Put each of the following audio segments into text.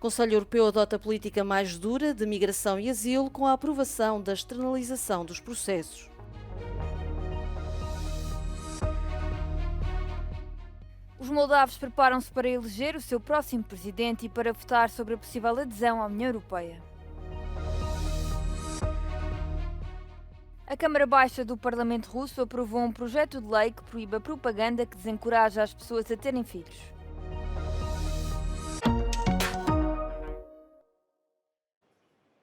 O Conselho Europeu adota a política mais dura de migração e asilo com a aprovação da externalização dos processos. Os moldavos preparam-se para eleger o seu próximo presidente e para votar sobre a possível adesão à União Europeia. A Câmara Baixa do Parlamento Russo aprovou um projeto de lei que proíbe a propaganda que desencoraja as pessoas a terem filhos.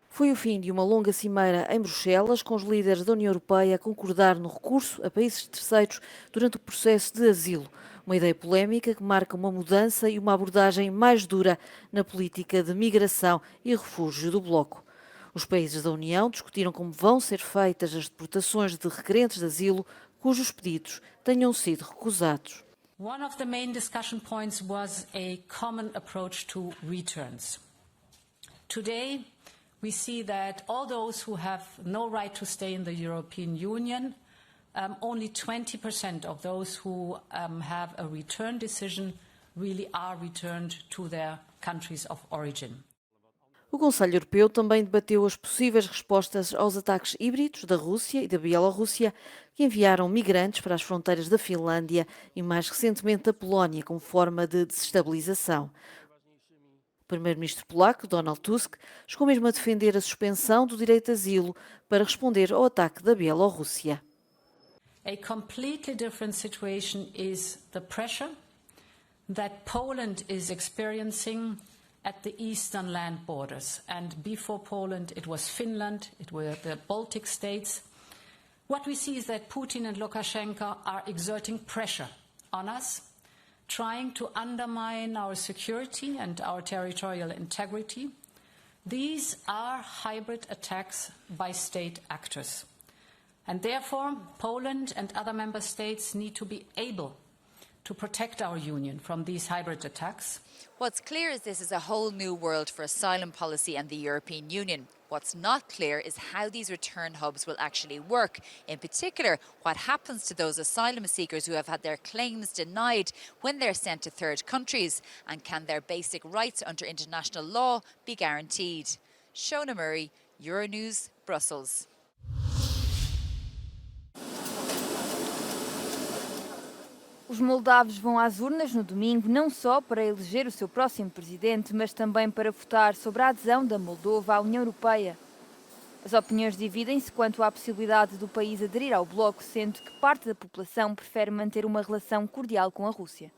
Foi o fim de uma longa cimeira em Bruxelas, com os líderes da União Europeia a concordar no recurso a países terceiros durante o processo de asilo. Uma ideia polémica que marca uma mudança e uma abordagem mais dura na política de migração e refúgio do Bloco. Os países da União discutiram como vão ser feitas as deportações de requerentes de asilo cujos pedidos tenham sido recusados. One of the main discussion points was a common approach to returns. Today, we see that all those who have no right to stay in the European Union, only 20% of those who have a return decision really are returned to their countries of origin. O Conselho Europeu também debateu as possíveis respostas aos ataques híbridos da Rússia e da Bielorrússia, que enviaram migrantes para as fronteiras da Finlândia e, mais recentemente, da Polónia, como forma de desestabilização. O primeiro-ministro polaco, Donald Tusk, chegou mesmo a defender a suspensão do direito de asilo para responder ao ataque da Bielorrússia. A completely different situation is the pressure that Poland is experiencing at the eastern land borders. And before Poland, it was Finland, it were the Baltic states. What we see is that Putin and Lukashenko are exerting pressure on us, trying to undermine our security and our territorial integrity. These are hybrid attacks by state actors. And therefore, Poland and other member states need to be able to protect our union from these hybrid attacks. What's clear is this is a whole new world for asylum policy and the European Union. What's not clear is how these return hubs will actually work. In particular, what happens to those asylum seekers who have had their claims denied when they're sent to third countries, and can their basic rights under international law be guaranteed? Shona Murray, Euronews, Brussels. Os moldavos vão às urnas no domingo não só para eleger o seu próximo presidente, mas também para votar sobre a adesão da Moldova à União Europeia. As opiniões dividem-se quanto à possibilidade do país aderir ao bloco, sendo que parte da população prefere manter uma relação cordial com a Rússia.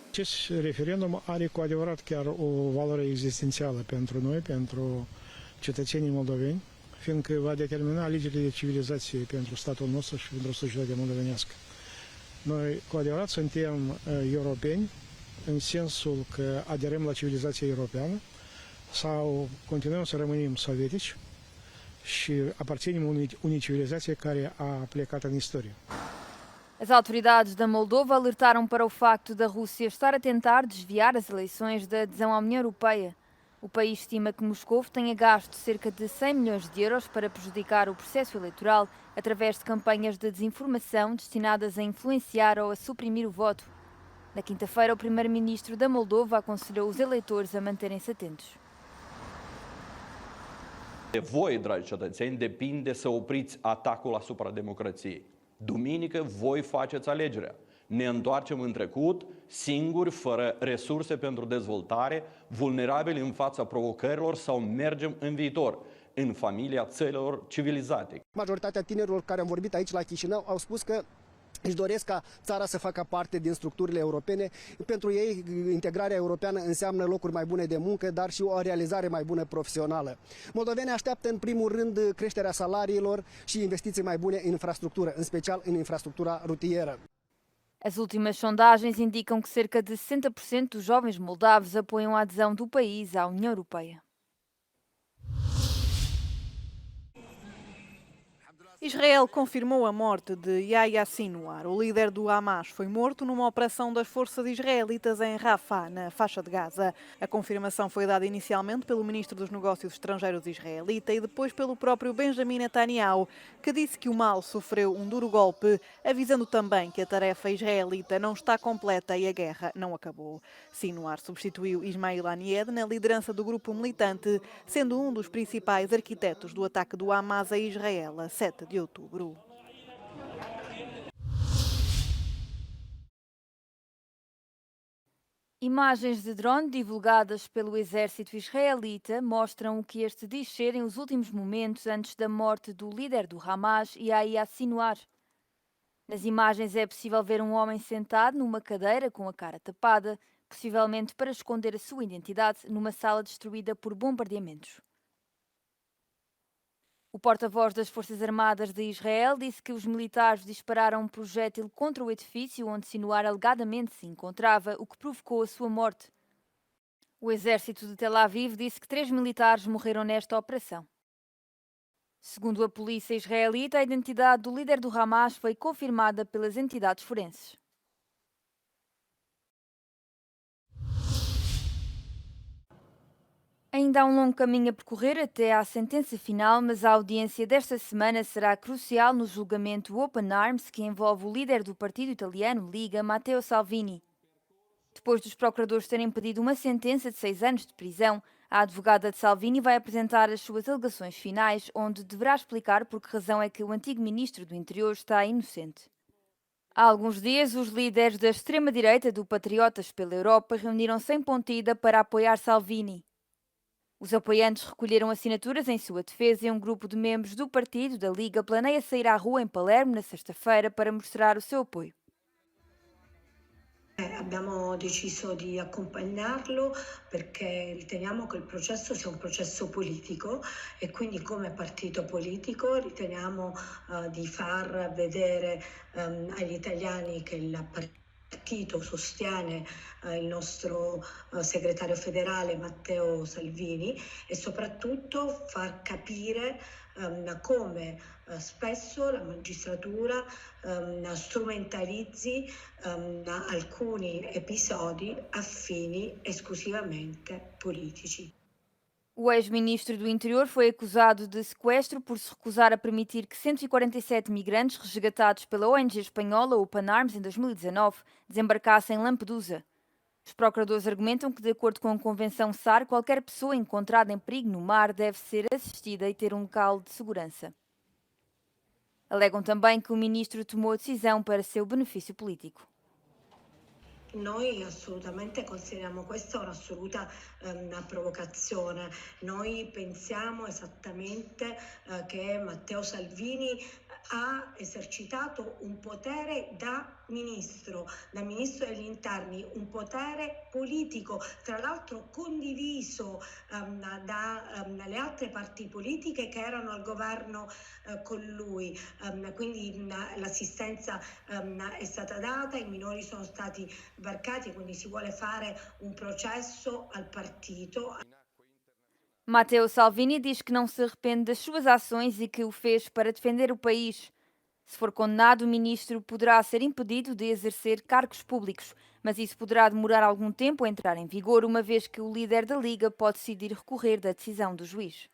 Acest referendum are cu adevărat chiar o valoare existențială pentru noi, pentru cetățenii moldoveni, fiindcă va determina alegerile de civilizație pentru statul nostru și pentru societatea moldovenească. Noi, cu adevărat, suntem europeni, în sensul că aderăm la civilizația europeană, sau continuăm să rămânem sovietici și aparținem unei civilizații care a plecat în istorie. As autoridades da Moldova alertaram para o facto da Rússia estar a tentar desviar as eleições da adesão à União Europeia. O país estima que Moscou tenha gasto cerca de 100 milhões de euros para prejudicar o processo eleitoral através de campanhas de desinformação destinadas a influenciar ou a suprimir o voto. Na quinta-feira, o primeiro-ministro da Moldova aconselhou os eleitores a manterem-se atentos. De voi, dragi cetățeni, depinde să opriți atacul asupra democrației. Duminică voi faceți alegerea. Ne întoarcem în trecut, singuri, fără resurse pentru dezvoltare, vulnerabili în fața provocărilor, sau mergem în viitor, în familia țărilor civilizate. Majoritatea tinerilor care am vorbit aici la Chișinău au spus că își doresc ca țara să facă parte din structurile europene. Pentru ei, integrarea europeană înseamnă locuri mai bune de muncă, dar și o realizare mai bună profesională. Moldovenii așteaptă în primul rând creșterea salariilor și investiții mai bune în infrastructură, în special în infrastructura rutieră. As ultimas sondagens indicam que cerca de 60% dos jovens moldavos apoiam a adesão do país à União Europeia. Israel confirmou a morte de Yahya Sinwar. O líder do Hamas foi morto numa operação das forças israelitas em Rafah, na faixa de Gaza. A confirmação foi dada inicialmente pelo ministro dos Negócios Estrangeiros israelita e depois pelo próprio Benjamin Netanyahu, que disse que o mal sofreu um duro golpe, avisando também que a tarefa israelita não está completa e a guerra não acabou. Sinwar substituiu Ismail Haniyeh na liderança do grupo militante, sendo um dos principais arquitetos do ataque do Hamas a Israel a 7 de outubro. Imagens de drone divulgadas pelo exército israelita mostram o que este diz serem os últimos momentos antes da morte do líder do Hamas, Yahya Sinwar. Nas imagens é possível ver um homem sentado numa cadeira com a cara tapada, possivelmente para esconder a sua identidade, numa sala destruída por bombardeamentos. O porta-voz das Forças Armadas de Israel disse que os militares dispararam um projétil contra o edifício onde Sinwar alegadamente se encontrava, o que provocou a sua morte. O exército de Tel Aviv disse que 3 militares morreram nesta operação. Segundo a polícia israelita, a identidade do líder do Hamas foi confirmada pelas entidades forenses. Ainda há um longo caminho a percorrer até à sentença final, mas a audiência desta semana será crucial no julgamento Open Arms que envolve o líder do partido italiano Liga, Matteo Salvini. Depois dos procuradores terem pedido uma sentença de 6 anos de prisão, a advogada de Salvini vai apresentar as suas alegações finais, onde deverá explicar por que razão é que o antigo ministro do Interior está inocente. Há alguns dias, os líderes da extrema-direita do Patriotas pela Europa reuniram-se em Pontida para apoiar Salvini. Os apoiantes recolheram assinaturas em sua defesa e um grupo de membros do partido da Liga planeia sair à rua em Palermo na sexta-feira para mostrar o seu apoio. Abbiamo deciso di accompagnarlo perché riteniamo che il processo sia un processo politico e quindi come partito politico riteniamo di far vedere agli italiani che il partito sostiene il nostro segretario federale Matteo Salvini e soprattutto far capire come spesso la magistratura strumentalizzi alcuni episodi a fini esclusivamente politici. O ex-ministro do Interior foi acusado de sequestro por se recusar a permitir que 147 migrantes resgatados pela ONG espanhola Open Arms em 2019 desembarcassem em Lampedusa. Os procuradores argumentam que, de acordo com a Convenção SAR, qualquer pessoa encontrada em perigo no mar deve ser assistida e ter um local de segurança. Alegam também que o ministro tomou a decisão para seu benefício político. Noi assolutamente consideriamo questa un'assoluta una provocazione. Noi pensiamo esattamente che Matteo Salvini ha esercitato un potere da ministro degli interni, un potere politico, tra l'altro condiviso dalle altre parti politiche che erano al governo con lui. Quindi l'assistenza è stata data, i minori sono stati varcati, quindi si vuole fare un processo al partito. Matteo Salvini diz que não se arrepende das suas ações e que o fez para defender o país. Se for condenado, o ministro poderá ser impedido de exercer cargos públicos, mas isso poderá demorar algum tempo a entrar em vigor, uma vez que o líder da Liga pode decidir recorrer da decisão do juiz.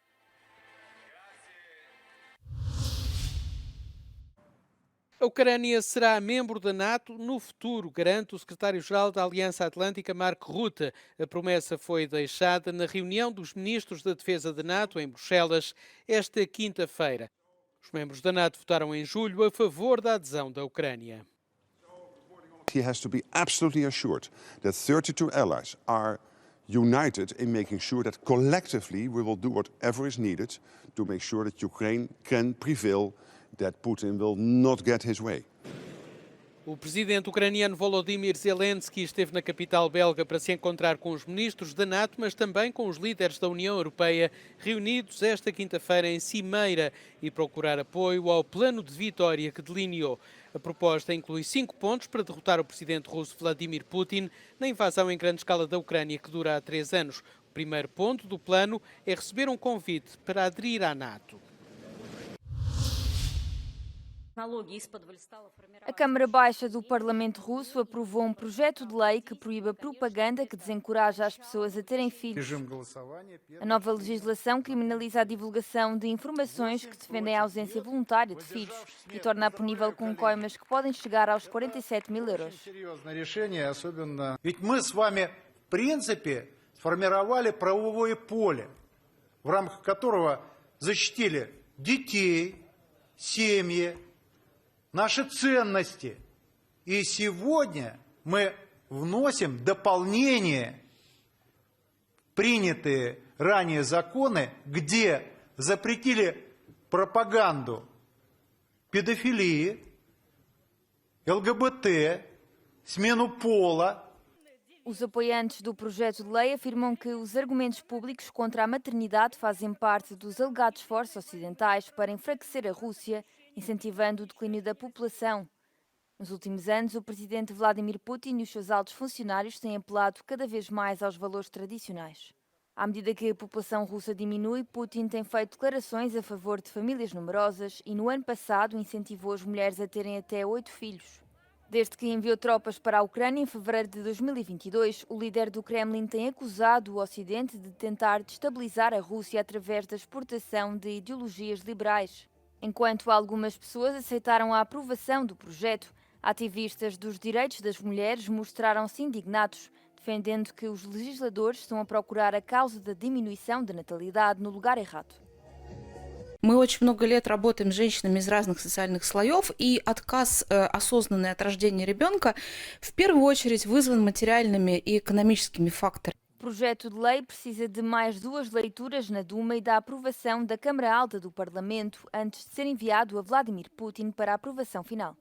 A Ucrânia será membro da NATO no futuro, garante o secretário-geral da Aliança Atlântica, Mark Rutte. A promessa foi deixada na reunião dos ministros da Defesa da NATO em Bruxelas esta quinta-feira. Os membros da NATO votaram em julho a favor da adesão da Ucrânia. He has to be absolutely assured that 32 allies are united in making sure that collectively we will do whatever is needed to make sure that Ukraine can prevail, that Putin will not get his way. O presidente ucraniano Volodymyr Zelensky esteve na capital belga para se encontrar com os ministros da NATO, mas também com os líderes da União Europeia, reunidos esta quinta-feira em Cimeira, e procurar apoio ao plano de vitória que delineou. A proposta inclui 5 pontos para derrotar o presidente russo Vladimir Putin na invasão em grande escala da Ucrânia, que dura há 3 anos. O primeiro ponto do plano é receber um convite para aderir à NATO. A Câmara Baixa do Parlamento Russo aprovou um projeto de lei que proíbe a propaganda que desencoraja as pessoas a terem filhos. A nova legislação criminaliza a divulgação de informações que defendem a ausência voluntária de filhos e torna-a punível com coimas que podem chegar aos 47 mil euros. Ведь мы с вами, в принципе, сформировали правовое поле, в рамках которого защитили детей, семьи, наши ценности. И сегодня мы вносим дополнение в принятые ранее законы, где запретили пропаганду педофилии, ЛГБТ, sмену пола. Os apoiantes do projeto de lei afirmam que os argumentos públicos contra a maternidade fazem parte dos alegados esforços ocidentais para enfraquecer a Rússia, incentivando o declínio da população. Nos últimos anos, o presidente Vladimir Putin e os seus altos funcionários têm apelado cada vez mais aos valores tradicionais. À medida que a população russa diminui, Putin tem feito declarações a favor de famílias numerosas e no ano passado incentivou as mulheres a terem até 8 filhos. Desde que enviou tropas para a Ucrânia em fevereiro de 2022, o líder do Kremlin tem acusado o Ocidente de tentar destabilizar a Rússia através da exportação de ideologias liberais. Enquanto algumas pessoas aceitaram a aprovação do projeto, ativistas dos direitos das mulheres mostraram-se indignados, defendendo que os legisladores estão a procurar a causa da diminuição da natalidade no lugar errado. Мы очень много лет работаем с женщинами из разных социальных слоев, и отказ осознанный от рождения ребенка в первую очередь вызван материальными и экономическими факторами. O projeto de lei precisa de mais 2 leituras na Duma e da aprovação da Câmara Alta do Parlamento antes de ser enviado a Vladimir Putin para a aprovação final.